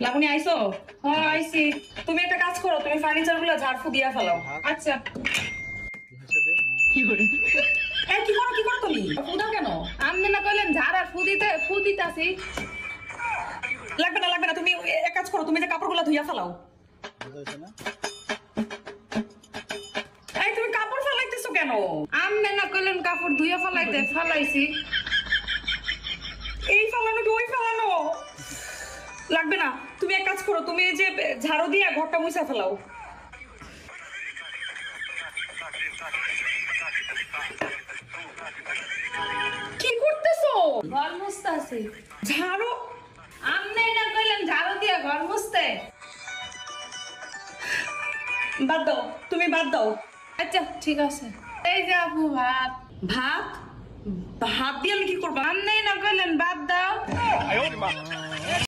লাবণী আইছো? হ্যাঁ আইছি। তুমি একটা কাজ করো, তুমি ফার্নিচার গুলো ঝাড়ফু দিয়া ফেলাও। আচ্ছা। কি করে? কি করো তুমি? ফুদাও কেন? আপনি না কইলেন ঝাড় আর ফু দিতাছি। লাগবে না, তুমি এক কাজ করো, তুমি যে কাপড়গুলো ধুইয়া ফেলাও। তুমি কাপড় ফেলাইতেছো কেন? আপনি না কইলেন কাপড় ধুইয়া ফেলাইছি। এই ফেলানো কি ওই ফেলানো? লাগবে না, তুমি এক কাজ করো, তুমি এই যে ঝাড়ু দিয়া ঘরটা মুছা ফেলাও। কি করতেছো? ঘর মুছতাছি। ঝাড়ু? আপনি না কইলেন ঝাড়ু দিয়া ঘর মুছতে। বাদ দাও, তুমি বাদ দাও। আচ্ছা ঠিক আছে। এই যে আপু ভাত। ভাত? ভাত দিয়ে আমি কি করবো? আপনি না কইলেন ভাত দাও।